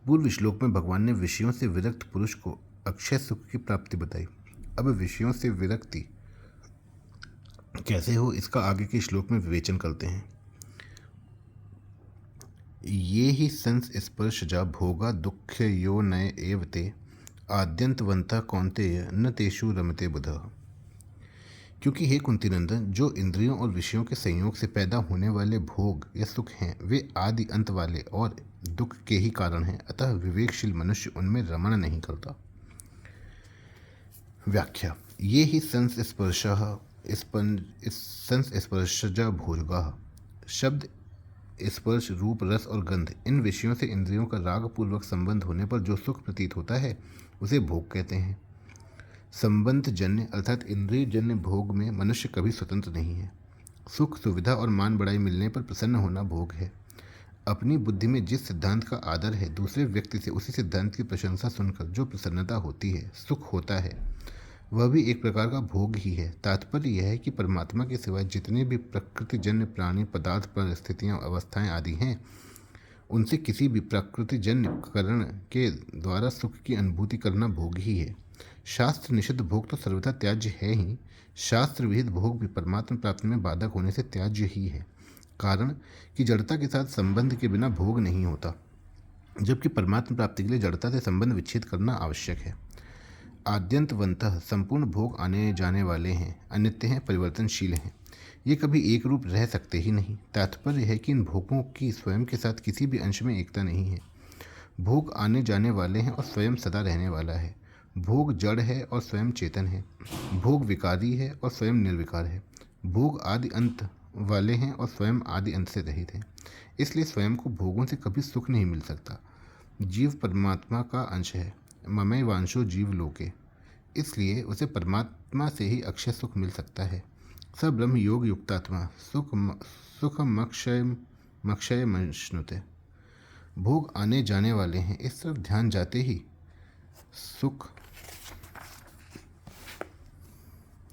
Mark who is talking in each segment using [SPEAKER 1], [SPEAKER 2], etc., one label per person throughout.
[SPEAKER 1] पूर्व श्लोक में भगवान ने विषयों से विरक्त पुरुष को अक्षय सुख की प्राप्ति बताई। अब विषयों से विरक्ति कैसे हो, इसका आगे के श्लोक में विवेचन करते हैं। ये ही संस्पर्शजा भोगा दुःख यो नय एव ते आद्यंतवंतः कौन्तेय न तेषु रमते बुधः। क्योंकि हे कुंती नंदन, जो इंद्रियों और विषयों के संयोग से पैदा होने वाले भोग या सुख हैं वे आदि अंत वाले और दुख के ही कारण हैं, अतः विवेकशील मनुष्य उनमें रमण नहीं करता। व्याख्या। ये ही संस्पर्शजा भोगा शब्द स्पर्श, रूप, रस और गंध, इन विषयों से इंद्रियों का रागपूर्वक संबंध होने पर जो सुख प्रतीत होता है उसे भोग कहते हैं। संबंध जन्य अर्थात इंद्रिय जन्य भोग में मनुष्य कभी स्वतंत्र नहीं है। सुख, सुविधा और मान बढ़ाई मिलने पर प्रसन्न होना भोग है। अपनी बुद्धि में जिस सिद्धांत का आदर है, दूसरे व्यक्ति से उसी सिद्धांत की प्रशंसा सुनकर जो प्रसन्नता होती है, सुख होता है, वह भी एक प्रकार का भोग ही है। तात्पर्य यह है कि परमात्मा के सिवाय जितने भी प्रकृतिजन्य प्राणी, पदार्थ, परिस्थितियाँ, अवस्थाएं आदि हैं, उनसे किसी भी प्रकृतिजन्य करण के द्वारा सुख की अनुभूति करना भोग ही है। शास्त्र निषिद्ध भोग तो सर्वथा त्याज्य है ही, शास्त्र विहित भोग भी परमात्मा प्राप्ति में बाधक होने से त्याज्य ही है। कारण कि जड़ता के साथ संबंध के बिना भोग नहीं होता, जबकि परमात्मा प्राप्ति के लिए जड़ता से संबंध विच्छेद करना आवश्यक है। आद्यंतवंतः संपूर्ण भोग आने जाने वाले हैं, अनित्य हैं, परिवर्तनशील हैं, ये कभी एक रूप रह सकते ही नहीं। तात्पर्य है कि इन भोगों की स्वयं के साथ किसी भी अंश में एकता नहीं है। भोग आने जाने वाले हैं और स्वयं सदा रहने वाला है। भोग जड़ है और स्वयं चेतन है। भोग विकारी है और स्वयं निर्विकार है। भोग आदि अंत वाले हैं और स्वयं आदि अंत से रहित हैं। इसलिए स्वयं को भोगों से कभी सुख नहीं मिल सकता। जीव परमात्मा का अंश है, ममैव वांशो जीव लोके, इसलिए उसे परमात्मा से ही अक्षय सुख मिल सकता है। स ब्रह्म योग युक्तात्मा सुखमक्षय मश्नुते। भोग आने जाने वाले हैं, इस तरफ ध्यान जाते ही सुख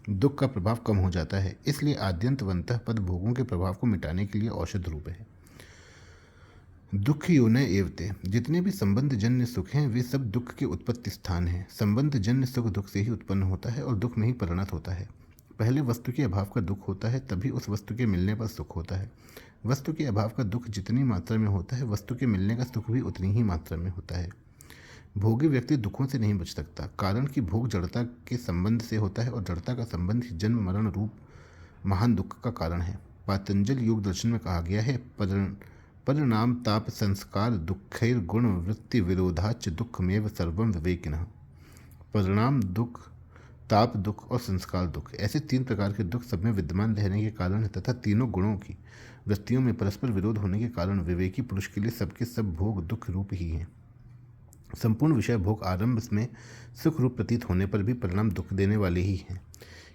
[SPEAKER 1] दुख का प्रभाव कम हो जाता है। इसलिए आद्यंतवंतः पद भोगों के प्रभाव को मिटाने के लिए औषध रूप है। दुख योनय एवते, जितने भी संबंध जन्य सुख हैं वे सब दुख के उत्पत्ति स्थान हैं। संबंध जन्य सुख दुख से ही उत्पन्न होता है और दुख में ही परिणत होता है। पहले वस्तु के अभाव का दुख होता है, तभी उस वस्तु के मिलने पर सुख होता है। वस्तु के अभाव का दुख जितनी मात्रा में होता है, वस्तु के मिलने का सुख भी उतनी ही मात्रा में होता है। भोगी व्यक्ति दुखों से नहीं बच सकता, कारण कि भोग जड़ता के संबंध से होता है और जड़ता का संबंध ही जन्म मरण रूप महान दुख का कारण है। पातंजल योग दर्शन में कहा गया है, परिणाम ताप संस्कार दुखैर गुण वृत्ति विरोधाच दुखमेव सर्वम विवेकिनः। परिणाम दुख, ताप दुख और संस्कार दुख, ऐसे तीन प्रकार के दुख सब में विद्यमान रहने के कारण है तथा तीनों गुणों की वृत्तियों में परस्पर विरोध होने के कारण विवेकी पुरुष के लिए सबके सब भोग दुख रूप ही हैं। संपूर्ण विषय भोग आरंभ में सुख रूप प्रतीत होने पर भी परिणाम दुख देने वाले ही हैं,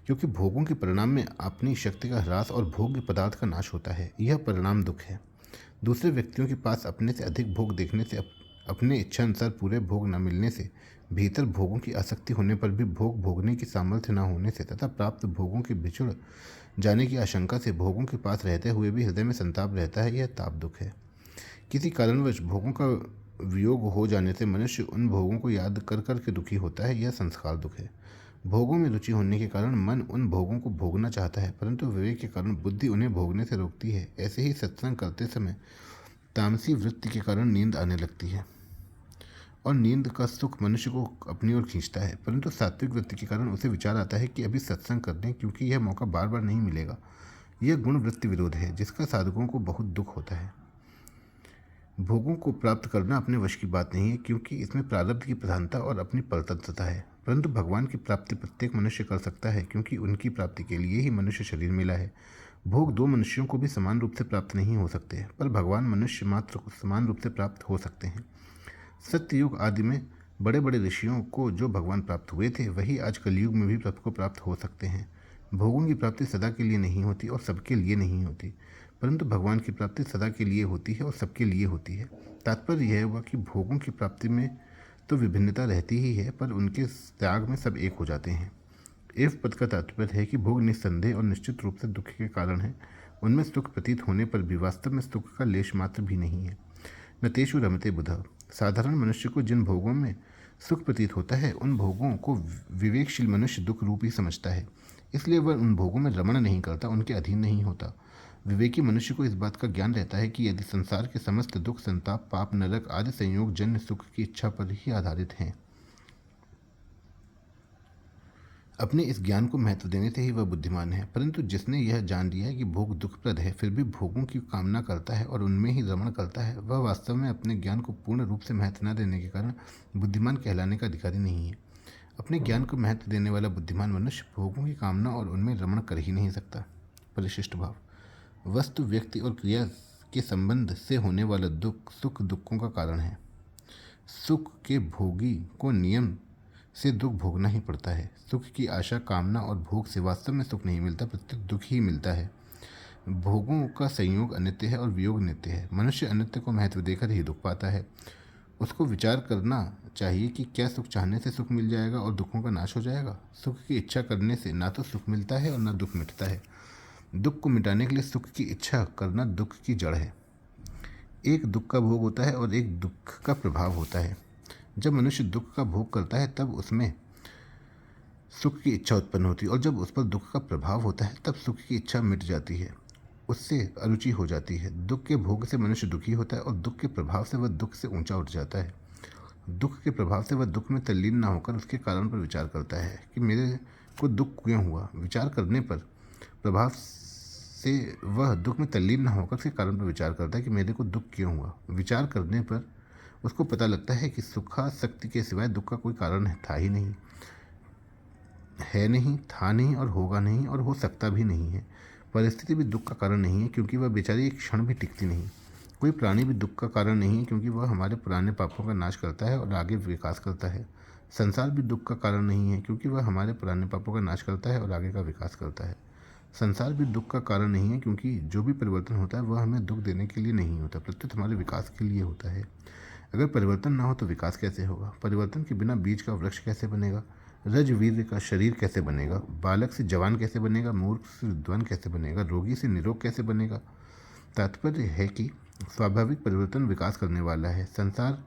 [SPEAKER 1] क्योंकि भोगों के परिणाम में अपनी शक्ति का ह्रास और भोग्य पदार्थ का नाश होता है। यह परिणाम दुख है। दूसरे व्यक्तियों के पास अपने से अधिक भोग देखने से, अपने इच्छा अनुसार पूरे भोग न मिलने से, भीतर भोगों की आसक्ति होने पर भी भोग भोगने की सामर्थ्य न होने से तथा प्राप्त भोगों के बिछुड़ जाने की आशंका से भोगों के पास रहते हुए भी हृदय में संताप रहता है, यह ताप दुख है। किसी कारणवश भोगों का वियोग हो जाने से मनुष्य उन भोगों को याद कर कर के दुखी होता है, यह संस्कार दुख है। भोगों में रुचि होने के कारण मन उन भोगों को भोगना चाहता है, परंतु विवेक के कारण बुद्धि उन्हें भोगने से रोकती है। ऐसे ही सत्संग करते समय तामसी वृत्ति के कारण नींद आने लगती है और नींद का सुख मनुष्य को अपनी ओर खींचता है, परंतु सात्विक वृत्ति के कारण उसे विचार आता है कि अभी सत्संग कर लें, क्योंकि यह मौका बार बार नहीं मिलेगा। यह गुण वृत्ति विरोध है, जिसका साधकों को बहुत दुख होता है। भोगों को प्राप्त करना अपने वश की बात नहीं है, क्योंकि इसमें प्रारब्ध की प्रधानता और अपनी परतंत्रता है, परंतु भगवान की प्राप्ति प्रत्येक मनुष्य कर सकता है, क्योंकि उनकी प्राप्ति के लिए ही मनुष्य शरीर मिला है। भोग दो मनुष्यों को भी समान रूप से प्राप्त नहीं हो सकते, पर भगवान मनुष्य मात्र को समान रूप से प्राप्त हो सकते हैं। सत्ययुग आदि में बड़े बड़े ऋषियों को जो भगवान प्राप्त हुए थे, वही आज कलयुग में भी सबको प्राप्त हो सकते हैं। भोगों की प्राप्ति सदा के लिए नहीं होती और सबके लिए नहीं होती, परंतु भगवान की प्राप्ति सदा के लिए होती है और सबके लिए होती है। तात्पर्य यह हुआ कि भोगों की प्राप्ति में तो विभिन्नता रहती ही है, पर उनके त्याग में सब एक हो जाते हैं। एव पद का तात्पर्य है कि भोग निस्संदेह और निश्चित रूप से दुख के कारण है। उनमें सुख प्रतीत होने पर भी वास्तव में सुख का लेश मात्र भी नहीं है। न तेषु रमते बुधः। साधारण मनुष्य को जिन भोगों में सुख प्रतीत होता है उन भोगों को विवेकशील मनुष्य दुख रूप ही समझता है, इसलिए वह उन भोगों में रमण नहीं करता, उनके अधीन नहीं होता। विवेकी मनुष्य को इस बात का ज्ञान रहता है कि यदि संसार के समस्त दुख, संताप, पाप, नरक आदि संयोग जन्य सुख की इच्छा पर ही आधारित हैं। अपने इस ज्ञान को महत्व देने से ही वह बुद्धिमान है, परंतु जिसने यह जान लिया है कि भोग दुखप्रद है फिर भी भोगों की कामना करता है और उनमें ही रमण करता है, वह वास्तव में अपने ज्ञान को पूर्ण रूप से महत्व न देने के कारण बुद्धिमान कहलाने का अधिकारी नहीं है। अपने ज्ञान को महत्व देने वाला बुद्धिमान मनुष्य भोगों की कामना और उनमें रमण कर ही नहीं सकता। परिशिष्ट भाव। वस्तु, व्यक्ति और क्रिया के संबंध से होने वाला दुख सुख दुखों का कारण है। सुख के भोगी को नियम से दुख भोगना ही पड़ता है। सुख की आशा, कामना और भोग से वास्तव में सुख नहीं मिलता, प्रत्युत दुख ही मिलता है। भोगों का संयोग अनित्य है और वियोग नित्य है। मनुष्य अनित्य को महत्व देकर ही दुख पाता है। उसको विचार करना चाहिए कि क्या सुख चाहने से सुख मिल जाएगा और दुखों का नाश हो जाएगा। सुख की इच्छा करने से ना तो सुख मिलता है और ना दुख मिटता है। दुख को मिटाने के लिए सुख की इच्छा करना दुख की जड़ है। एक दुख का भोग होता है और एक दुख का प्रभाव होता है। जब मनुष्य दुख का भोग करता है तब उसमें सुख की इच्छा उत्पन्न होती है और जब उस पर दुख का प्रभाव होता है तब सुख की इच्छा मिट जाती है, उससे अरुचि हो जाती है। दुख के भोग से मनुष्य दुखी होता है और दुख के प्रभाव से वह दुख से ऊंचा उठ जाता है। दुख के प्रभाव से वह दुख में तल्लीन न होकर उसके कारण पर विचार करता है कि मेरे को दुख क्यों हुआ। विचार करने पर प्रभाव से वह दुख में तल्लीन न होकर उसके कारण पर विचार करता है कि मेरे को दुख क्यों हुआ। विचार करने पर उसको पता लगता है कि सुखासक्ति के सिवाय दुख का कोई कारण था ही नहीं, है नहीं, था नहीं और होगा नहीं और हो सकता भी नहीं है। परिस्थिति भी दुख का कारण नहीं है क्योंकि वह बेचारी एक क्षण भी टिकती नहीं। कोई प्राणी भी दुख का कारण नहीं है क्योंकि वह हमारे पुराने पापों का नाश करता है और आगे विकास करता है। संसार भी दुख का कारण नहीं है क्योंकि वह हमारे पुराने पापों का नाश करता है और आगे का विकास करता है। संसार भी दुख का कारण नहीं है क्योंकि जो भी परिवर्तन होता है वह हमें दुख देने के लिए नहीं होता, प्रत्युत हमारे विकास के लिए होता है। अगर परिवर्तन ना हो तो विकास कैसे होगा। परिवर्तन के बिना बीज का वृक्ष कैसे बनेगा। रजवीर का शरीर कैसे बनेगा। बालक से जवान कैसे बनेगा। मूर्ख से विद्वान कैसे बनेगा। रोगी से निरोग कैसे बनेगा। तात्पर्य है कि स्वाभाविक परिवर्तन विकास करने वाला है। संसार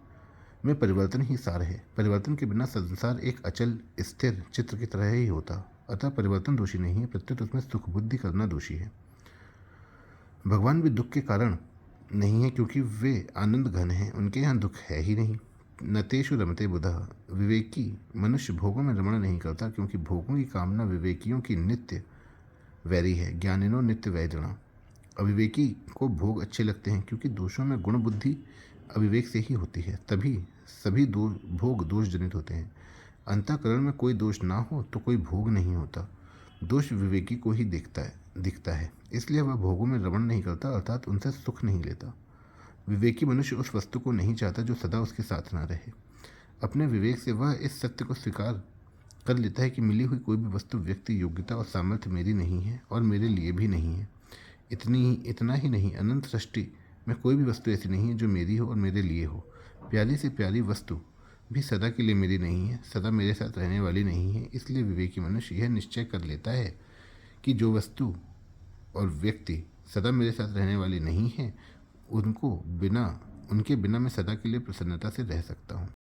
[SPEAKER 1] में परिवर्तन ही सार है। परिवर्तन के बिना संसार एक अचल स्थिर चित्र की तरह ही होता। अतः परिवर्तन दोषी नहीं है, प्रत्युत उसमें सुख बुद्धि करना दोषी है। भगवान भी दुख के कारण नहीं है क्योंकि वे आनंद घन हैं, उनके यहाँ दुख है ही नहीं। न तेषु रमते बुधः। विवेकी मनुष्य भोगों में रमण नहीं करता क्योंकि भोगों की कामना विवेकियों की नित्य वैरी है। ज्ञानिनो नित्य वैरिणा। अविवेकी को भोग अच्छे लगते हैं क्योंकि दोषों में गुण बुद्धि अविवेक से ही होती है, तभी सभी भोग दोष जनित होते हैं। अंतःकरण में कोई दोष ना हो तो कोई भोग नहीं होता। दोष विवेकी को ही दिखता है, इसलिए वह भोगों में रमण नहीं करता, अर्थात उनसे सुख नहीं लेता। विवेकी मनुष्य उस वस्तु को नहीं चाहता जो सदा उसके साथ ना रहे। अपने विवेक से वह इस सत्य को स्वीकार कर लेता है कि मिली हुई कोई भी वस्तु, व्यक्ति, योग्यता और सामर्थ्य मेरी नहीं है और मेरे लिए भी नहीं है। इतना ही नहीं, अनंत सृष्टि में कोई भी वस्तु ऐसी नहीं है जो मेरी हो और मेरे लिए हो। प्यारी से प्यारी वस्तु भी सदा के लिए मेरी नहीं है, सदा मेरे साथ रहने वाली नहीं है। इसलिए विवेकी मनुष्य यह निश्चय कर लेता है कि जो वस्तु और व्यक्ति सदा मेरे साथ रहने वाली नहीं है उनके बिना मैं सदा के लिए प्रसन्नता से रह सकता हूँ।